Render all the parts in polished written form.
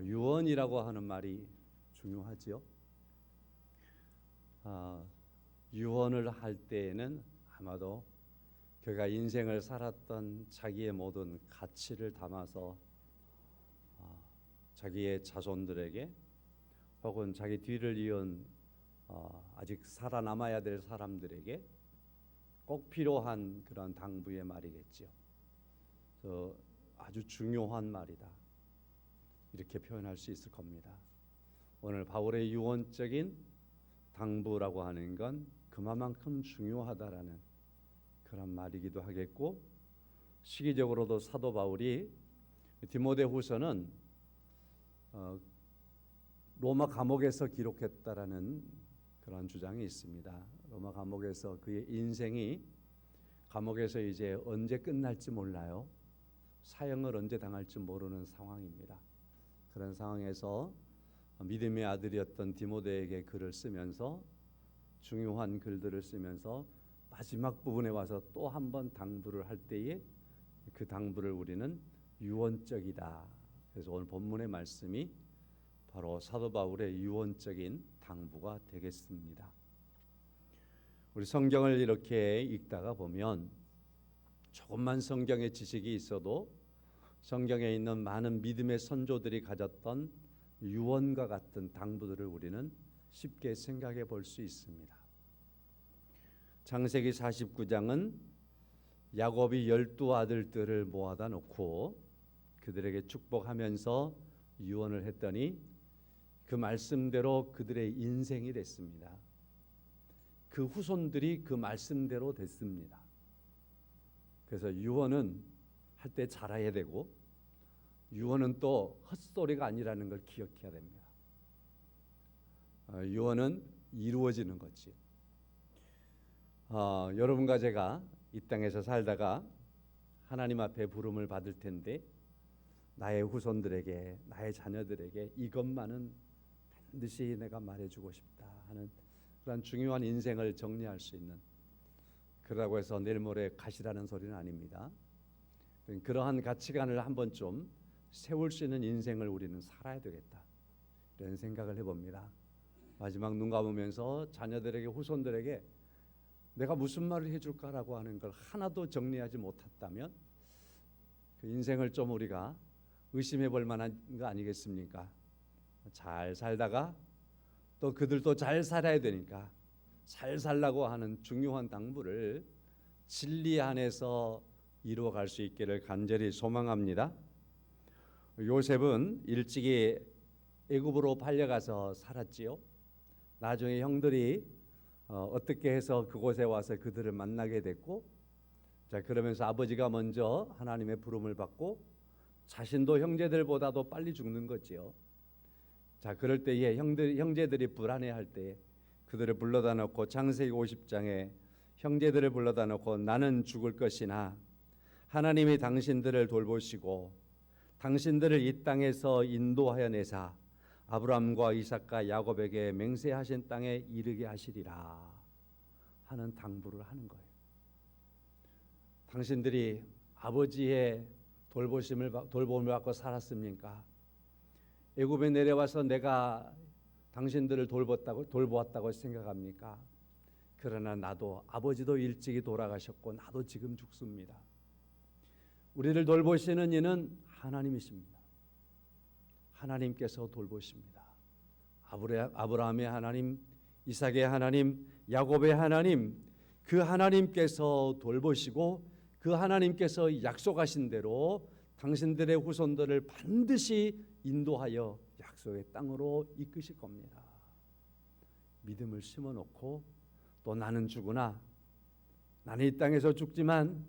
유언이라고 하는 말이 중요하지요. 유언을 할 때에는 아마도 그가 인생을 살았던 자기의 모든 가치를 담아서 자기의 자손들에게 혹은 자기 뒤를 이은 아직 살아남아야 될 사람들에게 꼭 필요한 그런 당부의 말이겠지요. 아주 중요한 말이다, 이렇게 표현할 수 있을 겁니다. 오늘 바울의 유언적인 당부라고 하는 건 그만큼 중요하다라는 그런 말이기도 하겠고, 시기적으로도 사도 바울이 디모데후서는 로마 감옥에서 기록했다라는 그런 주장이 있습니다. 로마 감옥에서 그의 인생이 감옥에서 이제 언제 끝날지 몰라요. 사형을 언제 당할지 모르는 상황입니다. 그런 상황에서 믿음의 아들이었던 디모데에게 글을 쓰면서, 중요한 글들을 쓰면서 마지막 부분에 와서 또 한 번 당부를 할 때에 그 당부를 우리는 유언적이다. 그래서 오늘 본문의 말씀이 바로 사도 바울의 유언적인 당부가 되겠습니다. 우리 성경을 이렇게 읽다가 보면 조금만 성경의 지식이 있어도 성경에 있는 많은 믿음의 선조들이 가졌던 유언과 같은 당부들을 우리는 쉽게 생각해 볼 수 있습니다. 창세기 49장은 야곱이 12아들들을 모아다 놓고 그들에게 축복하면서 유언을 했더니 그 말씀대로 그들의 인생이 됐습니다. 그 후손들이 그 말씀대로 됐습니다. 그래서 유언은 할 때 잘해야 되고, 유언은 또 헛소리가 아니라는 걸 기억해야 됩니다. 유언은 이루어지는 거지. 여러분과 제가 이 땅에서 살다가 하나님 앞에 부름을 받을 텐데, 나의 후손들에게, 나의 자녀들에게 이것만은 반드시 내가 말해주고 싶다 하는 그런 중요한 인생을 정리할 수 있는, 그러라고 해서 내일 모레 가시라는 소리는 아닙니다. 그러한 가치관을 한번 좀 세울 수 있는 인생을 우리는 살아야 되겠다, 이런 생각을 해봅니다. 마지막 눈 감으면서 자녀들에게, 후손들에게 내가 무슨 말을 해줄까라고 하는 걸 하나도 정리하지 못했다면 그 인생을 좀 우리가 의심해 볼 만한 거 아니겠습니까? 잘 살다가 또 그들도 잘 살아야 되니까 잘 살라고 하는 중요한 당부를 진리 안에서 이루어갈 수 있기를 간절히 소망합니다. 요셉은 일찍이 애굽으로 팔려가서 살았지요. 나중에 형들이 어떻게 해서 그곳에 와서 그들을 만나게 됐고, 자, 그러면서 아버지가 먼저 하나님의 부름을 받고 자신도 형제들보다도 빨리 죽는 거지요. 자, 그럴 때에 형제들이 불안해할 때 그들을 불러다 놓고 창세기 50장에 형제들을 불러다 놓고 나는 죽을 것이나 하나님이 당신들을 돌보시고 당신들을 이 땅에서 인도하여 내사 아브라함과 이삭과 야곱에게 맹세하신 땅에 이르게 하시리라 하는 당부를 하는 거예요. 당신들이 아버지의 돌봄을 받고 살았습니까? 애굽에 내려와서 내가 당신들을 돌보았다고 생각합니까? 그러나 나도, 아버지도 일찍이 돌아가셨고 나도 지금 죽습니다. 우리를 돌보시는 이는 하나님이십니다. 하나님께서 돌보십니다. 아브라함의 하나님, 이삭의 하나님, 야곱의 하나님, 그 하나님께서 돌보시고 그 하나님께서 약속하신 대로 당신들의 후손들을 반드시 인도하여 약속의 땅으로 이끄실 겁니다. 믿음을 심어놓고 또 나는 죽으나, 나는 이 땅에서 죽지만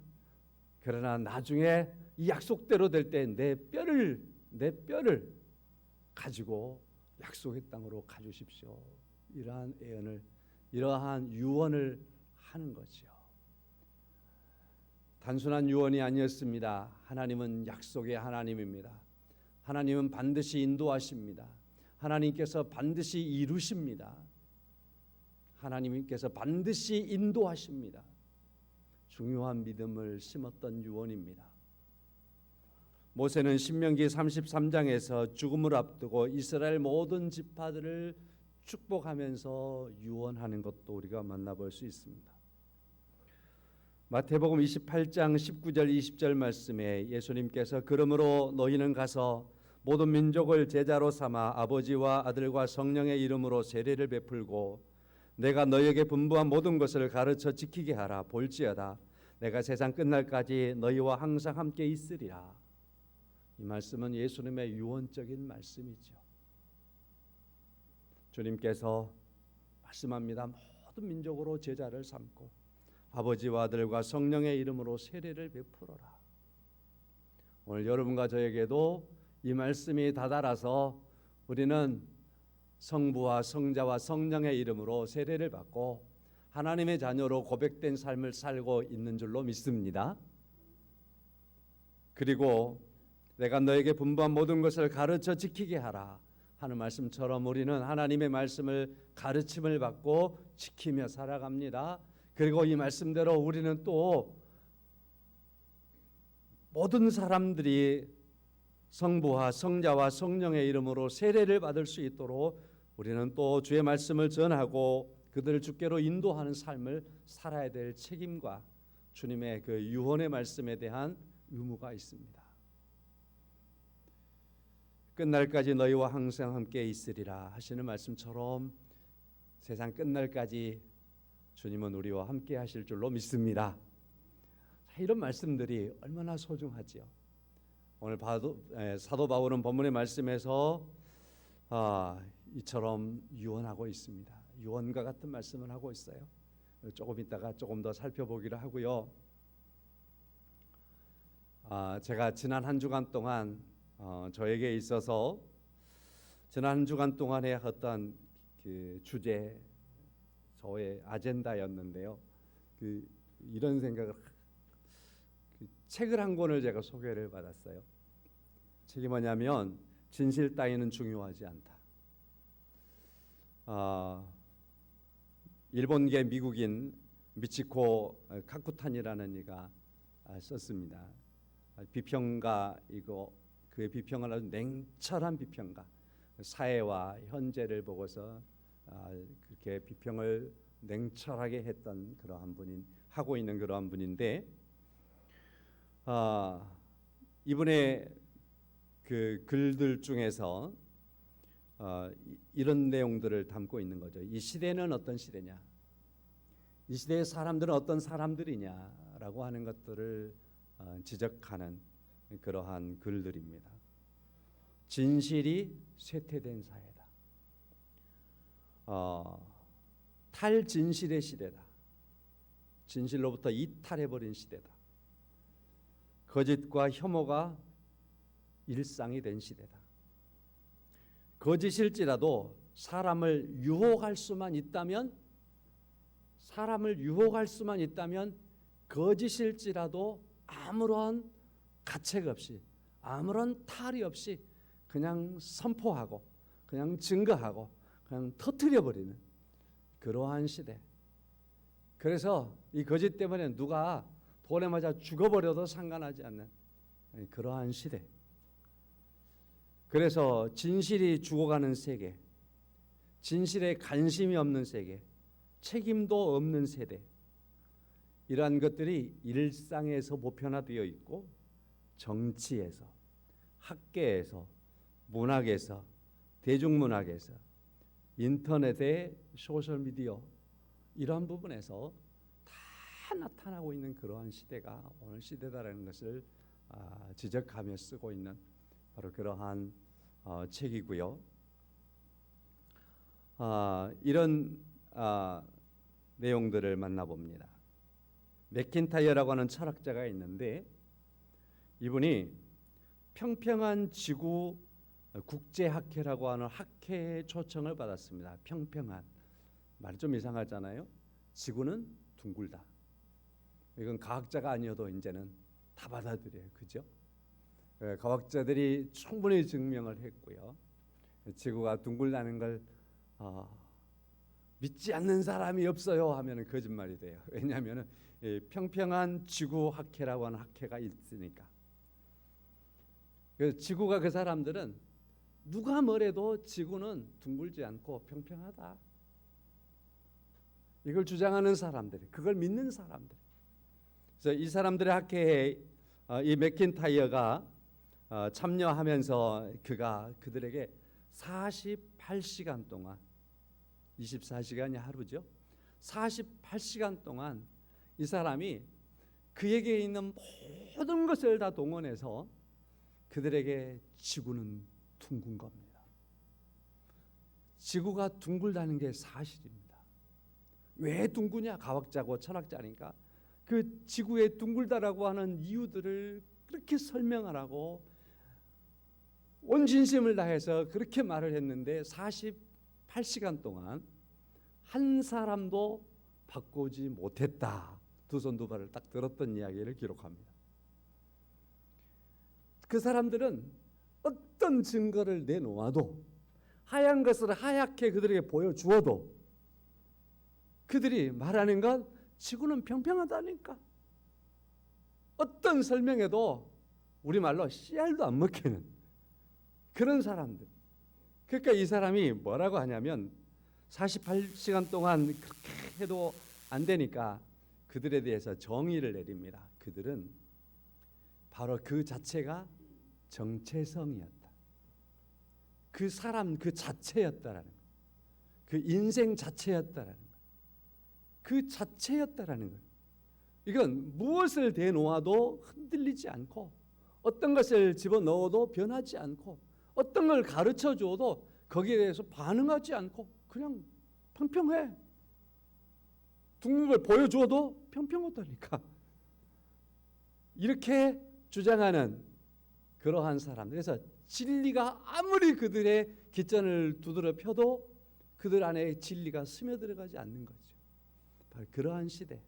그러나 나중에 이 약속대로 될 때 내 뼈를 가지고 약속의 땅으로 가주십시오. 이러한 예언을, 이러한 유언을 하는 거죠. 단순한 유언이 아니었습니다. 하나님은 약속의 하나님입니다. 하나님은 반드시 인도하십니다. 하나님께서 반드시 이루십니다. 하나님께서 반드시 인도하십니다. 중요한 믿음을 심었던 유언입니다. 모세는 신명기 33장에서 죽음을 앞두고 이스라엘 모든 지파들을 축복하면서 유언하는 것도 우리가 만나볼 수 있습니다. 마태복음 28장 19절 20절 말씀에 예수님께서 그러므로 너희는 가서 모든 민족을 제자로 삼아 아버지와 아들과 성령의 이름으로 세례를 베풀고 내가 너희에게 분부한 모든 것을 가르쳐 지키게 하라. 볼지어다 내가 세상 끝날까지 너희와 항상 함께 있으리라. 이 말씀은 예수님의 유언적인 말씀이죠. 주님께서 말씀합니다. 모든 민족으로 제자를 삼고 아버지와 아들과 성령의 이름으로 세례를 베풀어라. 오늘 여러분과 저에게도 이 말씀이 다다라서 우리는 성부와 성자와 성령의 이름으로 세례를 받고 하나님의 자녀로 고백된 삶을 살고 있는 줄로 믿습니다. 그리고 내가 너에게 분부한 모든 것을 가르쳐 지키게 하라 하는 말씀처럼 우리는 하나님의 말씀을 가르침을 받고 지키며 살아갑니다. 그리고 이 말씀대로 우리는 또 모든 사람들이 성부와 성자와 성령의 이름으로 세례를 받을 수 있도록 우리는 또 주의 말씀을 전하고 그들을 주께로 인도하는 삶을 살아야 될 책임과 주님의 그 유언의 말씀에 대한 의무가 있습니다. 끝날까지 너희와 항상 함께 있으리라 하시는 말씀처럼 세상 끝날까지 주님은 우리와 함께 하실 줄로 믿습니다. 이런 말씀들이 얼마나 소중하지요. 오늘 사도 바울은 본문의 말씀에서 이처럼 유언하고 있습니다. 유언과 같은 말씀을 하고 있어요. 조금 있다가 조금 더 살펴보기로 하고요. 제가 지난 한 주간 동안 저에게 있어서 지난 한 주간 동안에 어떤 그 주제, 저의 아젠다였는데요. 이런 생각을 책을 한 권을 제가 소개를 받았어요. 책이 뭐냐면 진실 따위는 중요하지 않다. 일본계 미국인 미치코 카쿠탄이라는 이가 썼습니다. 비평가이고 그의 비평은 아주 냉철한 비평가. 사회와 현재를 보고서 그렇게 비평을 냉철하게 했던 그러한 분인 하고 있는 그러한 분인데 이분의 그 글들 중에서 이런 내용들을 담고 있는 거죠. 이 시대는 어떤 시대냐? 이 시대의 사람들은 어떤 사람들이냐라고 하는 것들을 지적하는 그러한 글들입니다. 진실이 쇠퇴된 사회다. 탈진실의 시대다. 진실로부터 이탈해버린 시대다. 거짓과 혐오가 일상이 된 시대다. 거짓일지라도 사람을 유혹할 수만 있다면 거짓일지라도 아무런 가책 없이 아무런 탈이 없이 그냥 선포하고 그냥 증거하고 그냥 터뜨려버리는 그러한 시대. 그래서 이 거짓 때문에 누가 돌에 맞아 죽어버려도 상관하지 않는 그러한 시대. 그래서 진실이 죽어가는 세계, 진실에 관심이 없는 세계, 책임도 없는 세대, 이러한 것들이 일상에서 보편화되어 있고 정치에서, 학계에서, 문학에서, 대중문학에서, 인터넷의 소셜미디어 이러한 부분에서 다 나타나고 있는 그러한 시대가 오늘 시대다라는 것을 지적하며 쓰고 있는 바로 그러한 책이고요. 이런 내용들을 만나봅니다. 맥킨타이어라고 하는 철학자가 있는데 이분이 평평한 지구 국제학회라고 하는 학회의 초청을 받았습니다. 평평한 말이 좀 이상하잖아요. 지구는 둥글다. 이건 과학자가 아니어도 이제는 다 받아들여요. 그죠? 과학자들이 충분히 증명을 했고요. 지구가 둥글다는 걸 믿지 않는 사람이 없어요 하면 거짓말이 돼요. 왜냐하면 평평한 지구 학회라고 하는 학회가 있으니까. 지구가 그 사람들은 누가 뭐래도 지구는 둥글지 않고 평평하다. 이걸 주장하는 사람들이, 그걸 믿는 사람들. 그래서 이 사람들의 학회에 이 맥킨타이어가 참여하면서 그들에게 48시간 동안, 24시간이 하루죠. 48시간 동안 이 사람이 그에게 있는 모든 것을 다 동원해서 그들에게 지구는 둥근 겁니다. 지구가 둥글다는 게 사실입니다. 왜 둥그냐? 과학자고 철학자니까 그 지구에 둥글다라고 하는 이유들을 그렇게 설명하라고 온 진심을 다해서 그렇게 말을 했는데 48시간 동안 한 사람도 바꾸지 못했다. 두 손 두 발을 딱 들었던 이야기를 기록합니다. 그 사람들은 어떤 증거를 내놓아도, 하얀 것을 하얗게 그들에게 보여주어도 그들이 말하는 건 지구는 평평하다니까. 어떤 설명에도 우리말로 씨알도 안 먹히는 그런 사람들. 그러니까 이 사람이 뭐라고 하냐면 48시간 동안 그렇게 해도 안 되니까 그들에 대해서 정의를 내립니다. 그들은 바로 그 자체가 정체성이었다. 그 사람 그 자체였다라는 것. 그 인생 자체였다라는 것. 그 자체였다라는 것. 이건 무엇을 대놓아도 흔들리지 않고, 어떤 것을 집어넣어도 변하지 않고, 어떤 걸 가르쳐 줘도 거기에 대해서 반응하지 않고 그냥 평평해. 둥근 걸 보여줘도 평평하다니까. 이렇게 주장하는 그러한 사람. 그래서 진리가 아무리 그들의 깃전을 두드려 펴도 그들 안에 진리가 스며들어가지 않는 거죠. 바로 그러한 시대.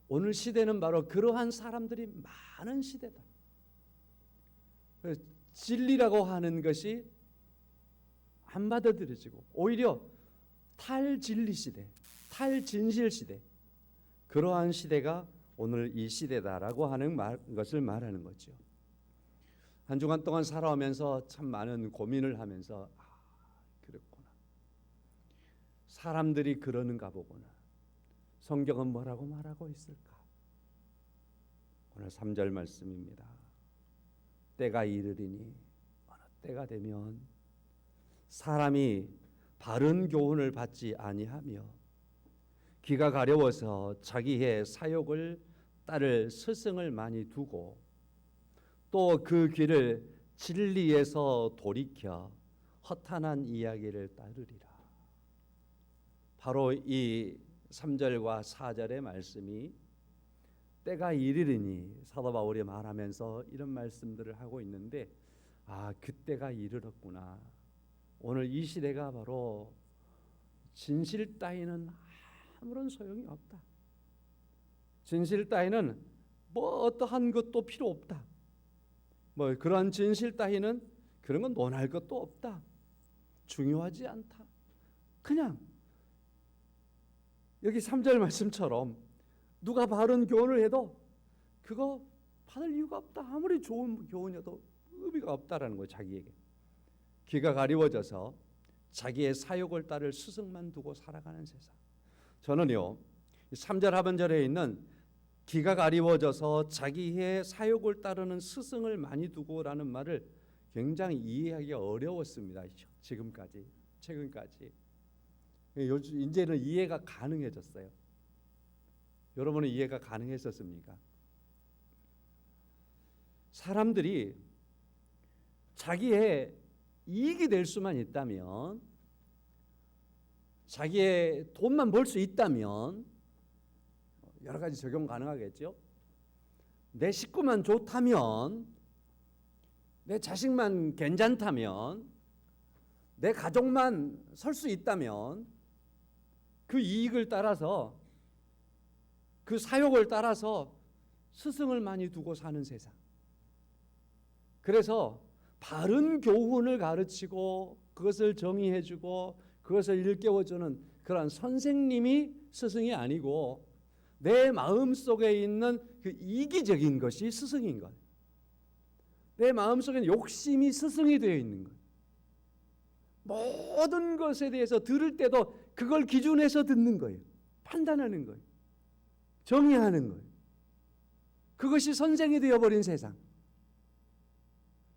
오늘 시대는 바로 그러한 사람들이 많은 시대다. 진리라고 하는 것이 안 받아들여지고 오히려 탈진리 시대, 탈진실 시대, 그러한 시대가 오늘 이 시대다라고 하는 것을 말하는 거죠. 한 주간 동안 살아오면서 참 많은 고민을 하면서 그렇구나. 사람들이 그러는가 보구나. 성경은 뭐라고 말하고 있을까? 오늘 3절 말씀입니다. 때가 이르리니, 어느 때가 되면 사람이 바른 교훈을 받지 아니하며 귀가 가려워서 자기의 사욕을 따를 스승을 많이 두고 또 그 귀를 진리에서 돌이켜 허탄한 이야기를 따르리라. 바로 이 3절과 4절의 말씀이 때가 이르리니 사도 바울이 말하면서 이런 말씀들을 하고 있는데, 그때가 이르렀구나. 오늘 이 시대가 바로 진실 따위는 아무런 소용이 없다. 진실 따위는 뭐 어떠한 것도 필요 없다. 뭐 그런 진실 따위는 그런 건 논할 것도 없다. 중요하지 않다. 그냥 여기 3절 말씀처럼 누가 바른 교훈을 해도 그거 받을 이유가 없다. 아무리 좋은 교훈이어도 의미가 없다라는 거예요. 자기에게. 귀가 가리워져서 자기의 사욕을 따를 스승만 두고 살아가는 세상. 저는요 3절 하반절에 있는 귀가 가리워져서 자기의 사욕을 따르는 스승을 많이 두고라는 말을 굉장히 이해하기가 어려웠습니다. 지금까지, 최근까지. 요즘 이제는 이해가 가능해졌어요. 여러분은 이해가 가능했었습니까? 사람들이 자기의 이익이 될 수만 있다면, 자기의 돈만 벌 수 있다면 여러 가지 적용 가능하겠죠. 내 식구만 좋다면, 내 자식만 괜찮다면, 내 가족만 설 수 있다면 그 이익을 따라서, 그 사욕을 따라서 스승을 많이 두고 사는 세상. 그래서 바른 교훈을 가르치고 그것을 정의해주고 그것을 일깨워주는 그런 선생님이 스승이 아니고 내 마음속에 있는 그 이기적인 것이 스승인 것. 내 마음속에는 욕심이 스승이 되어 있는 거예요. 모든 것에 대해서 들을 때도 그걸 기준해서 듣는 거예요. 판단하는 거예요. 정의하는 거예요. 그것이 선생이 되어버린 세상.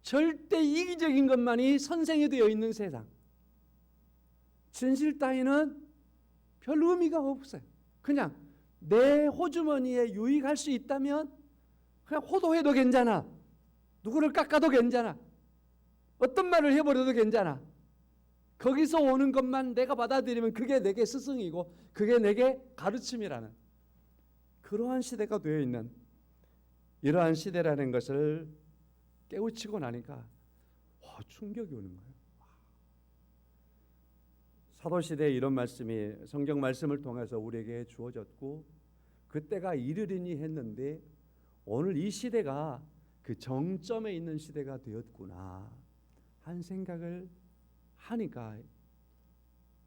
절대 이기적인 것만이 선생이 되어 있는 세상. 진실 따위는 별 의미가 없어요. 그냥 내 호주머니에 유익할 수 있다면 그냥 호도해도 괜찮아. 누구를 깎아도 괜찮아. 어떤 말을 해버려도 괜찮아. 거기서 오는 것만 내가 받아들이면 그게 내게 스승이고 그게 내게 가르침이라는 그러한 시대가 되어 있는 이러한 시대라는 것을 깨우치고 나니까 충격이 오는 거예요. 사도시대에 이런 말씀이 성경 말씀을 통해서 우리에게 주어졌고 그때가 이르리니 했는데 오늘 이 시대가 그 정점에 있는 시대가 되었구나 한 생각을 하니까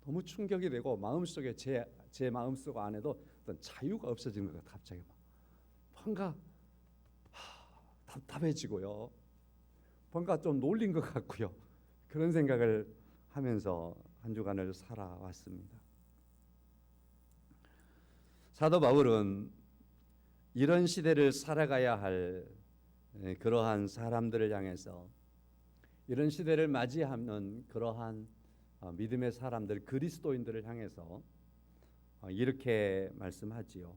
너무 충격이 되고 마음속에 제 마음속 안에도 어떤 자유가 없어지는 것 같아요. 갑자기 뭔가 답답해지고요. 뭔가 좀 놀린 것 같고요. 그런 생각을 하면서 한 주간을 살아왔습니다. 사도 바울은 이런 시대를 살아가야 할 그러한 사람들을 향해서 이런 시대를 맞이하는 그러한 믿음의 사람들 그리스도인들을 향해서 이렇게 말씀하지요.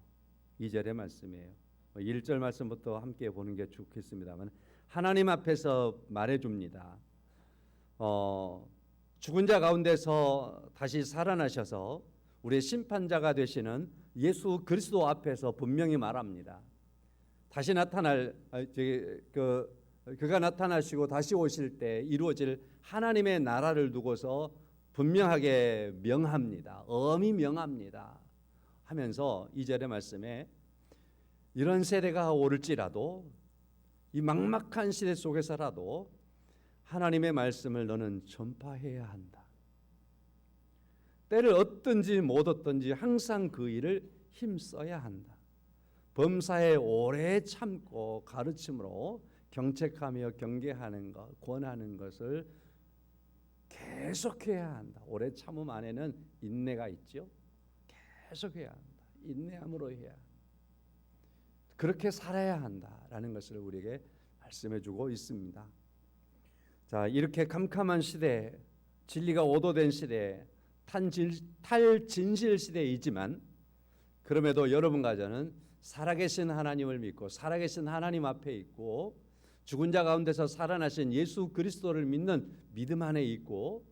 2절의 말씀이에요. 1절 말씀부터 함께 보는 게 좋겠습니다만 하나님 앞에서 말해줍니다. 죽은 자 가운데서 다시 살아나셔서 우리의 심판자가 되시는 예수 그리스도 앞에서 분명히 말합니다. 다시 나타날 그가 나타나시고 다시 오실 때 이루어질 하나님의 나라를 두고서 분명하게 명합니다. 엄히 명합니다. 하면서 2절의 말씀에 이런 세대가 오를지라도 이 막막한 시대 속에서라도 하나님의 말씀을 너는 전파해야 한다. 때를 얻든지 못 얻든지 항상 그 일을 힘써야 한다. 범사에 오래 참고 가르침으로 경책하며 경계하는 것, 권하는 것을 계속해야 한다. 오래 참음 안에는 인내가 있죠. 계속해야 한다. 인내함으로 해야 한다. 그렇게 살아야 한다라는 것을 우리에게 말씀해주고 있습니다. 자, 이렇게 캄캄한 시대, 진리가 오도된 시대, 탈진실 시대이지만 그럼에도 여러분과 저는 살아계신 하나님을 믿고 살아계신 하나님 앞에 있고 죽은 자 가운데서 살아나신 예수 그리스도를 믿는 믿음 안에 있고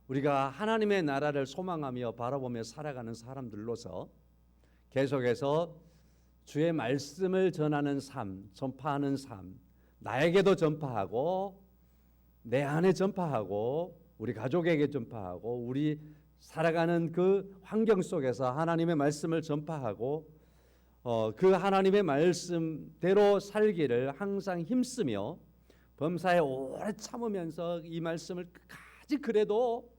우리가 하나님의 나라를 소망하며 바라보며 살아가는 사람들로서 계속해서 주의 말씀을 전하는 삶, 전파하는 삶, 나에게도 전파하고 내 안에 전파하고 우리 가족에게 전파하고 우리 살아가는 그 환경 속에서 하나님의 말씀을 전파하고 그 하나님의 말씀대로 살기를 항상 힘쓰며 범사에 오래 참으면서 이 말씀을 끝까지 그래도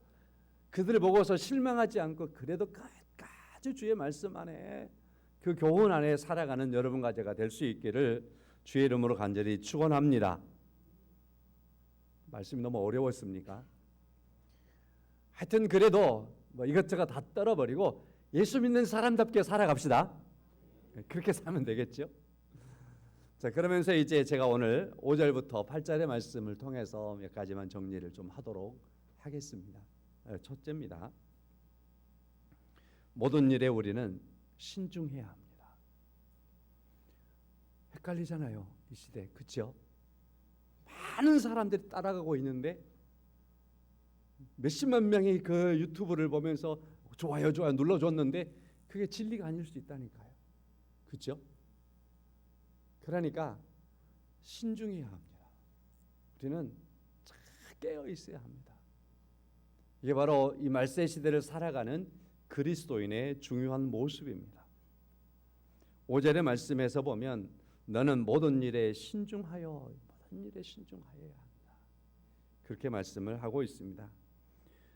그들을 보고서 실망하지 않고 그래도 끝까지 주의 말씀 안에 그 교훈 안에 살아가는 여러분과 제가 될 수 있기를 주의 이름으로 간절히 축원합니다. 말씀이 너무 어려웠습니까? 하여튼 그래도 뭐 이것저것 다 떨어버리고 예수 믿는 사람답게 살아갑시다. 그렇게 살면 되겠죠. 자, 그러면서 이제 제가 오늘 5절부터 8절의 말씀을 통해서 몇 가지만 정리를 좀 하도록 하겠습니다. 첫째입니다. 모든 일에 우리는 신중해야 합니다. 헷갈리잖아요, 이 시대. 그렇죠? 많은 사람들이 따라가고 있는데 몇십만 명이 그 유튜브를 보면서 좋아요 눌러줬는데 그게 진리가 아닐 수 있다니까요. 그렇죠? 그러니까 신중해야 합니다. 우리는 잘 깨어 있어야 합니다. 이게 바로 이 말세 시대를 살아가는 그리스도인의 중요한 모습입니다. 5절의 말씀에서 보면 너는 모든 일에 신중하여 모든 일에 신중하여야 한다. 그렇게 말씀을 하고 있습니다.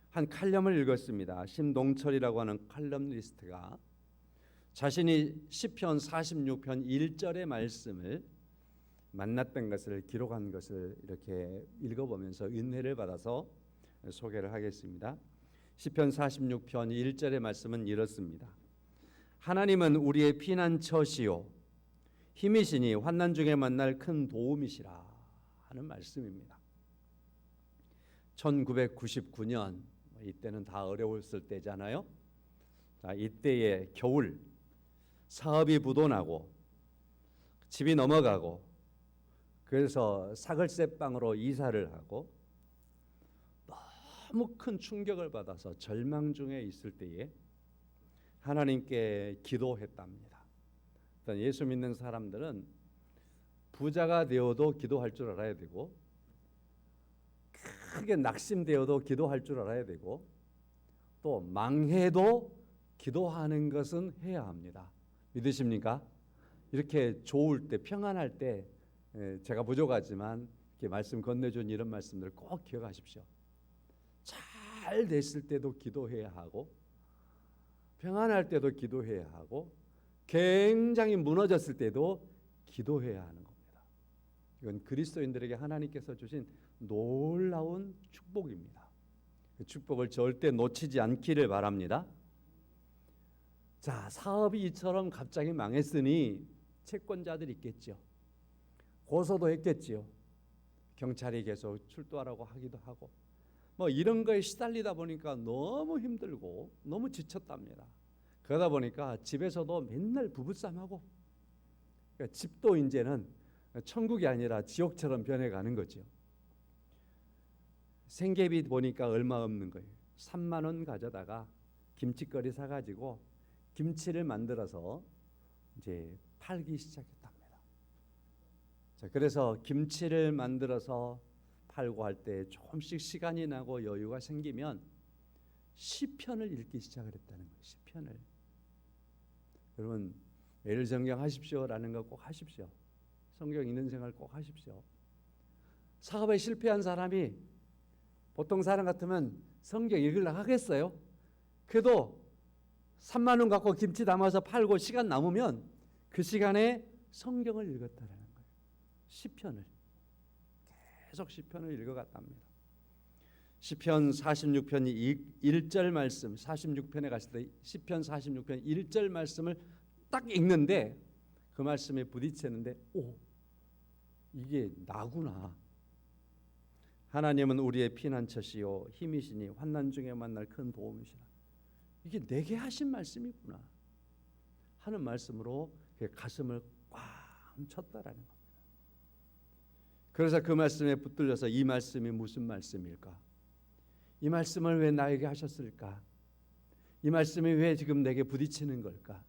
한 칼럼을 읽었습니다. 심동철이라고 하는 칼럼니스트가 자신이 시편 46편 1절의 말씀을 만났던 것을 기록한 것을 이렇게 읽어보면서 은혜를 받아서 소개를 하겠습니다. 시편 46편 1절의 말씀은 이렇습니다. 하나님은 우리의 피난처시요 힘이시니 환난 중에 만날 큰 도움이시라 하는 말씀입니다. 1999년 이때는 다 어려웠을 때잖아요. 자, 이때의 겨울 사업이 부도나고 집이 넘어가고 그래서 사글세방으로 이사를 하고 너무 큰 충격을 받아서 절망 중에 있을 때에 하나님께 기도했답니다. 예수 믿는 사람들은 부자가 되어도 기도할 줄 알아야 되고 크게 낙심되어도 기도할 줄 알아야 되고 또 망해도 기도하는 것은 해야 합니다. 믿으십니까? 이렇게 좋을 때 평안할 때 제가 부족하지만 이렇게 말씀 건네준 이런 말씀들 꼭 기억하십시오. 잘 됐을 때도 기도해야 하고 평안할 때도 기도해야 하고 굉장히 무너졌을 때도 기도해야 하는 겁니다. 이건 그리스도인들에게 하나님께서 주신 놀라운 축복입니다. 그 축복을 절대 놓치지 않기를 바랍니다. 자, 사업이 이처럼 갑자기 망했으니 채권자들이 있겠죠. 고소도 했겠지요. 경찰이 계속 출두하라고 하기도 하고 뭐 이런 거에 시달리다 보니까 너무 힘들고 너무 지쳤답니다. 그러다 보니까 집에서도 맨날 부부싸움하고 그러니까 집도 이제는 천국이 아니라 지옥처럼 변해가는 거죠. 생계비 보니까 얼마 없는 거예요. 3만 원 가져다가 김치거리 사가지고 김치를 만들어서 이제 팔기 시작했답니다. 자, 그래서 김치를 만들어서 팔고 할 때 조금씩 시간이 나고 여유가 생기면 시편을 읽기 시작을 했다는 거예요. 시편을. 여러분 매일 성경 하십시오라는 거 꼭 하십시오. 성경 읽는 생활 꼭 하십시오. 사업에 실패한 사람이 보통 사람 같으면 성경 읽으려고 하겠어요? 그래도 3만 원 갖고 김치 담아서 팔고 시간 남으면 그 시간에 성경을 읽었다라는 거예요. 시편을. 계속 시편을 읽어갔답니다. 시편 46편 1절 말씀 46편에 갔을 때 시편 46편 1절 말씀을 딱 읽는데 그 말씀에 부딪혔는데 오, 이게 나구나. 하나님은 우리의 피난처시요 힘이시니 환난 중에 만날 큰 도움이시라. 이게 내게 하신 말씀이구나 하는 말씀으로 가슴을 꽉 쳤다라는 겁니다. 그래서 그 말씀에 붙들려서 이 말씀이 무슨 말씀일까? 이 말씀을 왜 나에게 하셨을까? 이 말씀이 왜 지금 내게 부딪히는 걸까?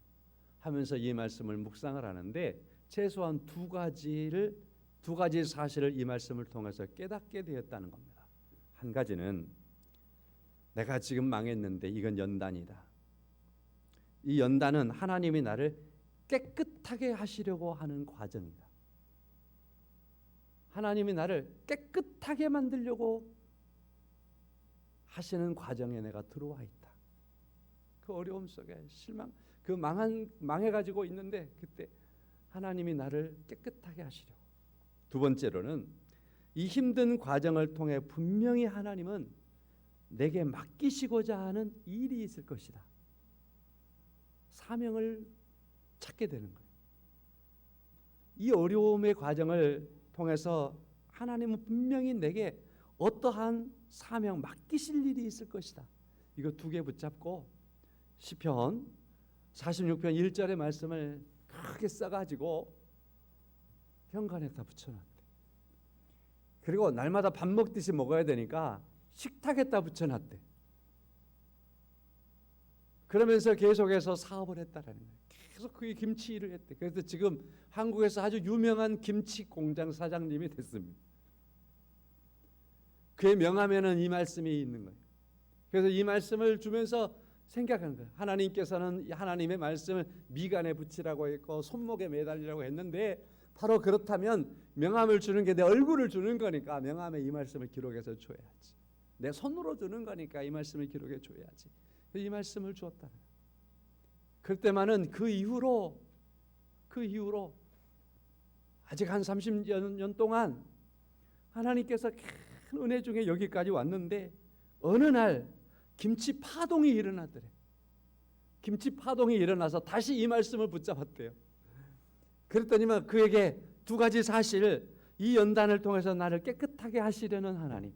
하면서 이 말씀을 묵상을 하는데 최소한 두 가지 사실을 이 말씀을 통해서 깨닫게 되었다는 겁니다. 한 가지는 내가 지금 망했는데 이건 연단이다. 이 연단은 하나님이 나를 깨끗하게 하시려고 하는 과정이다. 하나님이 나를 깨끗하게 만들려고 하시는 과정에 내가 들어와 있다. 그 어려움 속에 실망, 그 망해가지고 있는데 그때 하나님이 나를 깨끗하게 하시려고. 두 번째로는 이 힘든 과정을 통해 분명히 하나님은 내게 맡기시고자 하는 일이 있을 것이다. 사명을 찾게 되는 거예요. 이 어려움의 과정을 통해서 하나님은 분명히 내게 어떠한 사명 맡기실 일이 있을 것이다. 이거 두 개 붙잡고 시편 46편 1절의 말씀을 크게 써가지고 현관에다 붙여놨대. 그리고 날마다 밥 먹듯이 먹어야 되니까 식탁에다 붙여놨대. 그러면서 계속해서 사업을 했다라는 거예요. 계속 그게 김치 일을 했대. 그래서 지금 한국에서 아주 유명한 김치 공장 사장님이 됐습니다. 그의 명함에는 이 말씀이 있는 거예요. 그래서 이 말씀을 주면서 생각하는 거예요. 하나님께서는 하나님의 말씀을 미간에 붙이라고 했고 손목에 매달리라고 했는데 바로 그렇다면 명함을 주는 게 내 얼굴을 주는 거니까 명함에 이 말씀을 기록해서 줘야지. 내 손으로 주는 거니까 이 말씀을 기록해 줘야지. 이 말씀을 주었다. 그럴 때만은 그 이후로 아직 한 30년 동안 하나님께서 큰 은혜 중에 여기까지 왔는데 어느 날 김치 파동이 일어나더래. 김치 파동이 일어나서 다시 이 말씀을 붙잡았대요. 그랬더니만 그에게 두 가지 사실, 이 연단을 통해서 나를 깨끗하게 하시려는 하나님,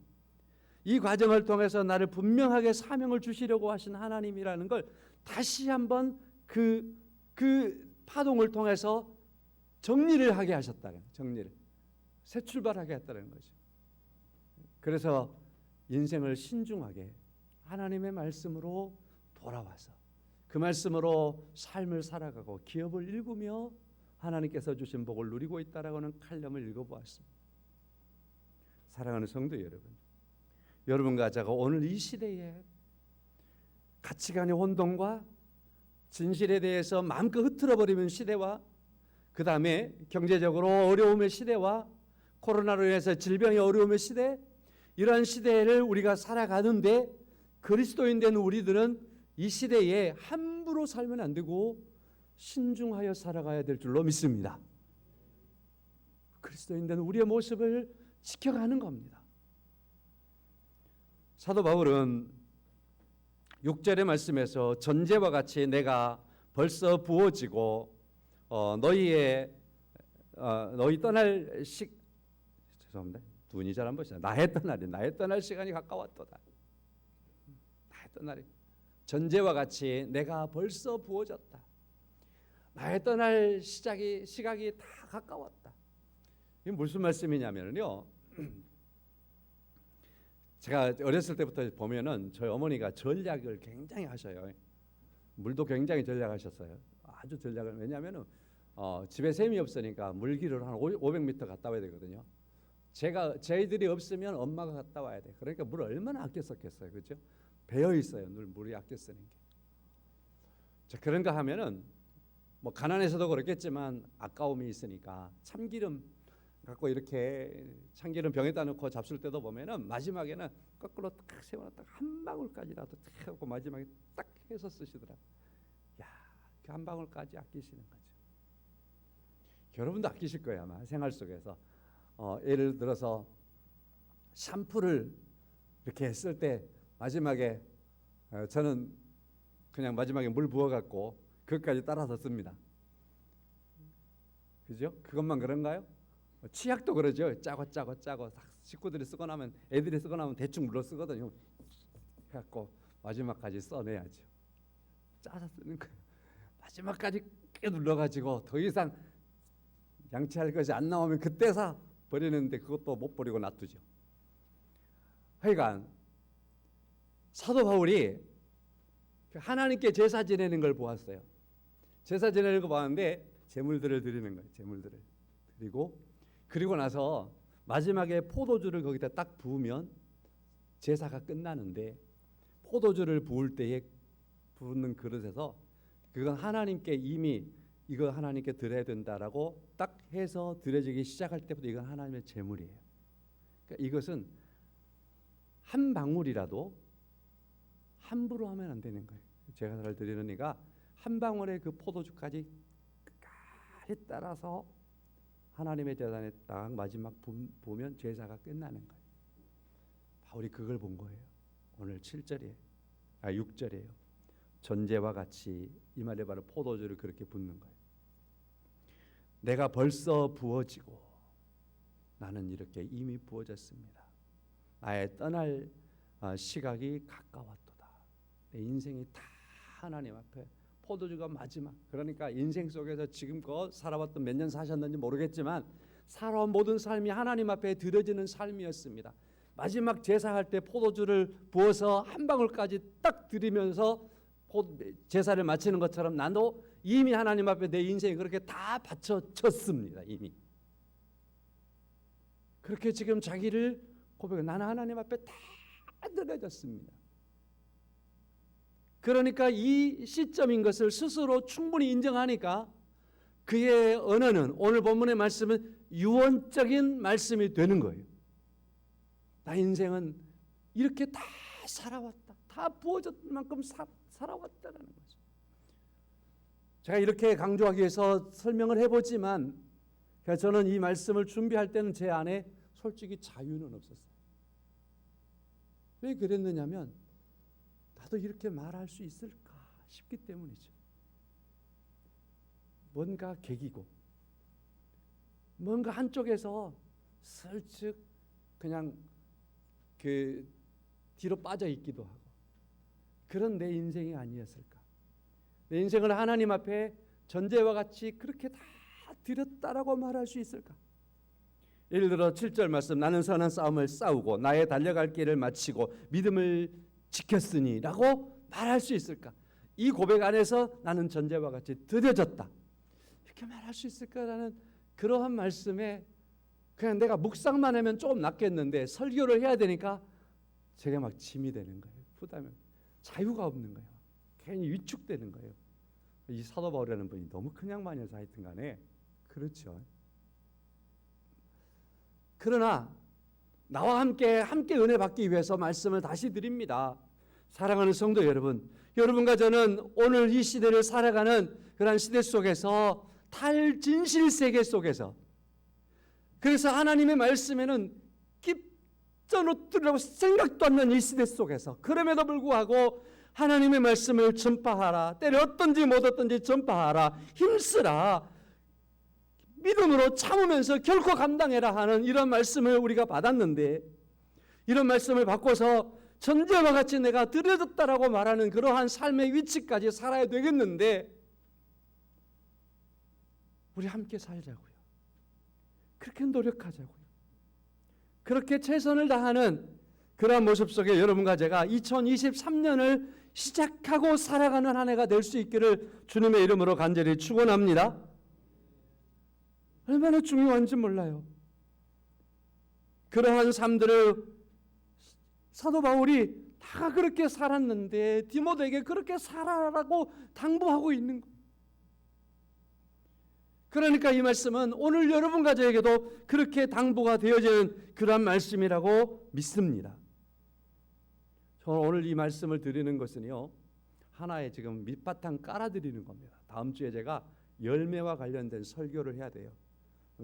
이 과정을 통해서 나를 분명하게 사명을 주시려고 하신 하나님이라는 걸 다시 한번 그 파동을 통해서 정리를 하게 하셨다는, 정리를, 새 출발하게 했다는 거죠. 그래서 인생을 신중하게 하나님의 말씀으로 돌아와서 그 말씀으로 삶을 살아가고 기업을 일구며 하나님께서 주신 복을 누리고 있다라고 하는 칼럼을 읽어보았습니다. 사랑하는 성도 여러분, 여러분과 제가 오늘 이 시대에 가치관의 혼돈과 진실에 대해서 마음껏 흐트러버리는 시대와 그 다음에 경제적으로 어려움의 시대와 코로나로 인해서 질병의 어려움의 시대, 이러한 시대를 우리가 살아가는데 그리스도인 된 우리들은 이 시대에 함부로 살면 안 되고 신중하여 살아가야 될 줄로 믿습니다. 그리스도인 된 우리의 모습을 지켜가는 겁니다. 사도 바울은 6절의 말씀에서 전제와 같이 내가 벌써 부어지고 너희 떠날 죄송합니다. 눈이 잘 안 보시나. 나의 떠날 시간이 가까웠도다. 나의 떠날이 전제와 같이 내가 벌써 부어졌다. 나의 떠날 시각이 다 가까웠다. 이게 무슨 말씀이냐면요. 제가 어렸을 때부터 보면은 저희 어머니가 전략을 굉장히 하셔요. 물도 굉장히 전략하셨어요. 아주 전략을. 왜냐하면은 집에 샘이 없으니까 물기를 한 500m 갔다 와야 되거든요. 저희들이 없으면 엄마가 갔다 와야 돼. 그러니까 물을 얼마나 아껴 썼겠어요, 그렇죠? 배어 있어요, 늘 물이 아껴 쓰는 게. 자, 그런가 하면은 뭐 가난해서도 그렇겠지만 아까움이 있으니까 참기름 갖고 이렇게 참기름 병에다 넣고 잡술 때도 보면은 마지막에는 거꾸로 딱 세워놨다가 한 방울까지라도 딱 하고 마지막에 딱 해서 쓰시더라. 야, 그 한 방울까지 아끼시는 거죠. 여러분도 아끼실 거예요, 아마 생활 속에서. 예를 들어서 샴푸를 이렇게 쓸 때 마지막에 저는 그냥 마지막에 물 부어갖고 그것까지 따라서 씁니다. 그죠? 그것만 그런가요? 치약도 그러죠. 짜고 식구들이 쓰고 나면 애들이 쓰고 나면 대충 물러 쓰거든요. 해갖고 마지막까지 써내야죠. 짜서 쓰는 거예요. 마지막까지 꽤 눌러가지고 더 이상 양치할 것이 안 나오면 그때 사 버리는데 그것도 못 버리고 놔두죠. 하여간 사도 바울이 하나님께 제사 지내는 걸 보았어요. 제사 지내는 거 봤는데 제물들을 드리는 거예요. 제물들을 그리고 나서 마지막에 포도주를 거기다 딱 부으면 제사가 끝나는데 포도주를 부을 때에 부는 그릇에서 그건 하나님께 이미 이거 하나님께 드려야 된다라고 딱 해서 드려지기 시작할 때부터 이건 하나님의 제물이에요. 그러니까 이것은 한 방울이라도 함부로 하면 안 되는 거예요. 제사를 드리는 이가 한 방울의 그 포도주까지 끝까지 따라서 하나님의 제단에 딱 마지막 부으면 제사가 끝나는 거예요. 바울이 그걸 본 거예요. 오늘 6절이에요. 전제와 같이 이 말에 바로 포도주를 그렇게 붓는 거예요. 내가 벌써 부어지고 나는 이렇게 이미 부어졌습니다. 나의 떠날 시각이 가까웠도다. 내 인생이 다 하나님 앞에 포도주가 마지막. 그러니까 인생 속에서 지금껏 살아왔던 몇 년 사셨는지 모르겠지만 살아온 모든 삶이 하나님 앞에 드려지는 삶이었습니다. 마지막 제사할 때 포도주를 부어서 한 방울까지 딱 드리면서 제사를 마치는 것처럼 나도 이미 하나님 앞에 내 인생이 그렇게 다 바쳐졌습니다. 이미 그렇게 지금 자기를 고백해. 나는 하나님 앞에 다 드려졌습니다. 그러니까 이 시점인 것을 스스로 충분히 인정하니까 그의 언어는, 오늘 본문의 말씀은 유언적인 말씀이 되는 거예요. 나 인생은 이렇게 다 살아왔다. 다 부어졌을 만큼 살아왔다라는 거죠. 제가 이렇게 강조하기 위해서 설명을 해보지만 그러니까 저는 이 말씀을 준비할 때는 제 안에 솔직히 자유는 없었어요. 왜 그랬느냐면 나도 이렇게 말할 수 있을까 싶기 때문이죠. 뭔가 계기고 뭔가 한쪽에서 슬쩍 그냥 그 뒤로 빠져 있기도 하고 그런 내 인생이 아니었을까. 내 인생을 하나님 앞에 전제와 같이 그렇게 다 드렸다라고 말할 수 있을까. 예를 들어 7절 말씀, 나는 선한 싸움을 싸우고 나의 달려갈 길을 마치고 믿음을 지켰으니 라고 말할 수 있을까. 이 고백 안에서 나는 전제와 같이 드려졌다 이렇게 말할 수 있을까라는 그러한 말씀에 그냥 내가 묵상만 하면 조금 낫겠는데 설교를 해야 되니까 제가 막 짐이 되는 거예요. 부담이, 자유가 없는 거예요. 괜히 위축되는 거예요. 이 사도 바울이라는 분이 너무 큰 양반이어서 하여튼 간에 그렇죠. 그러나 나와 함께 은혜 받기 위해서 말씀을 다시 드립니다. 사랑하는 성도 여러분, 여러분과 저는 오늘 이 시대를 살아가는 그런 시대 속에서 탈진실 세계 속에서, 그래서 하나님의 말씀에는 깃전으로 들으라고 생각도 않는 이 시대 속에서 그럼에도 불구하고 하나님의 말씀을 전파하라, 때려 얻든지 못 얻든지 전파하라, 힘쓰라, 믿음으로 참으면서 결코 감당해라 하는 이런 말씀을 우리가 받았는데, 이런 말씀을 받고서 전제와 같이 내가 드려졌다라고 말하는 그러한 삶의 위치까지 살아야 되겠는데 우리 함께 살자고요. 그렇게 노력하자고요. 그렇게 최선을 다하는 그러한 모습 속에 여러분과 제가 2023년을 시작하고 살아가는 한 해가 될 수 있기를 주님의 이름으로 간절히 축원합니다. 얼마나 중요한지 몰라요. 그러한 삶들을 사도 바울이 다 그렇게 살았는데 디모데에게 그렇게 살아라고 당부하고 있는 거예요. 그러니까 이 말씀은 오늘 여러분과 저에게도 그렇게 당부가 되어지는 그러한 말씀이라고 믿습니다. 저는 오늘 이 말씀을 드리는 것은요, 하나의 지금 밑바탕 깔아드리는 겁니다. 다음 주에 제가 열매와 관련된 설교를 해야 돼요.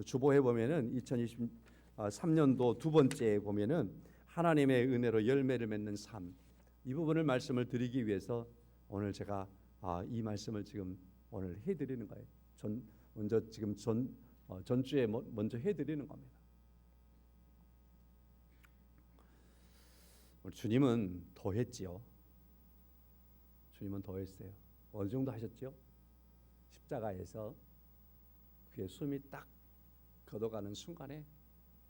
주보에 보면은 2023년도 두 번째에 보면은 하나님의 은혜로 열매를 맺는 삶, 이 부분을 말씀을 드리기 위해서 오늘 제가 이 말씀을 지금 오늘 해드리는 거예요. 먼저 지금 전주에 먼저 해드리는 겁니다. 주님은 더 했지요. 주님은 더 했어요. 어느 정도 하셨죠? 십자가에서 그의 숨이 딱 걷어가는 순간에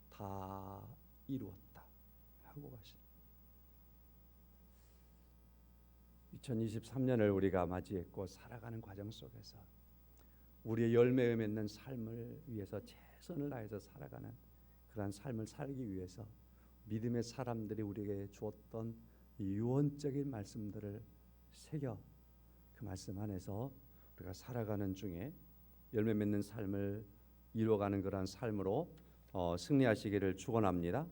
다 이루었다 하고 가신 2023년을 우리가 맞이했고 살아가는 과정 속에서 우리의 열매 맺는 삶을 위해서 최선을 다해서 살아가는 그러한 삶을 살기 위해서 믿음의 사람들이 우리에게 주었던 유언적인 말씀들을 새겨 그 말씀 안에서 우리가 살아가는 중에 열매 맺는 삶을 이루어가는 그러한 삶으로 승리하시기를 축원합니다.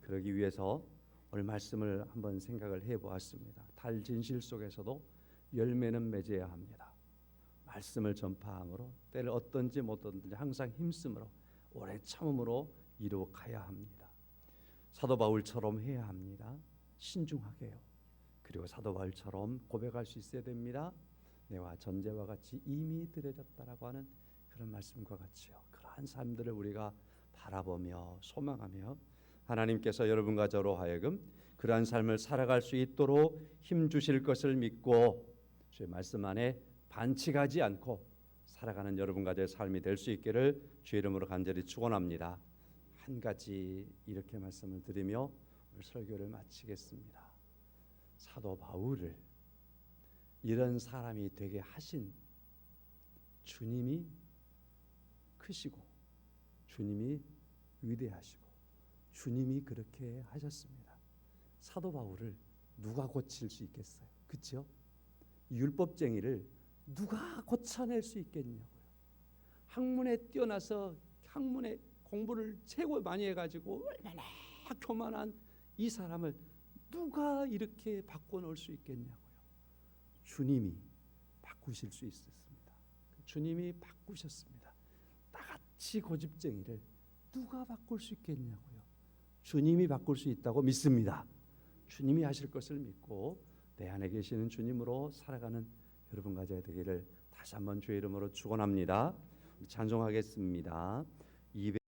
그러기 위해서 오늘 말씀을 한번 생각을 해보았습니다. 탈진실 속에서도 열매는 맺어야 합니다. 말씀을 전파함으로 때를 얻든지 못 얻든지 항상 힘쓰므로 오래 참음으로 이루어가야 합니다. 사도 바울처럼 해야 합니다. 신중하게요. 그리고 사도 바울처럼 고백할 수 있어야 됩니다. 내가 전제와 같이 이미 드려졌다라고 하는 그런 말씀과 같이요. 그러한 삶들을 우리가 바라보며 소망하며 하나님께서 여러분과 저로 하여금 그러한 삶을 살아갈 수 있도록 힘 주실 것을 믿고 주의 말씀 안에 반칙하지 않고 살아가는 여러분과 저의 삶이 될 수 있기를 주의 이름으로 간절히 축원합니다. 한 가지 이렇게 말씀을 드리며 오늘 설교를 마치겠습니다. 사도 바울을 이런 사람이 되게 하신 주님이 크시고 주님이 위대하시고 주님이 그렇게 하셨습니다. 사도 바울을 누가 고칠 수 있겠어요? 그렇죠? 율법쟁이를 누가 고쳐낼 수 있겠냐고요. 학문에 뛰어나서 학문에 공부를 최고 많이 해가지고 얼마나 교만한 이 사람을 누가 이렇게 바꿔놓을 수 있겠냐고요. 주님이 바꾸실 수 있었습니다. 주님이 바꾸셨습니다. 가치 고집쟁이를 누가 바꿀 수 있겠냐고요. 주님이 바꿀 수 있다고 믿습니다. 주님이 하실 것을 믿고 내 안에 계시는 주님으로 살아가는 여러분 가져야 되기를 다시 한번 주의 이름으로 축원합니다. 찬송하겠습니다.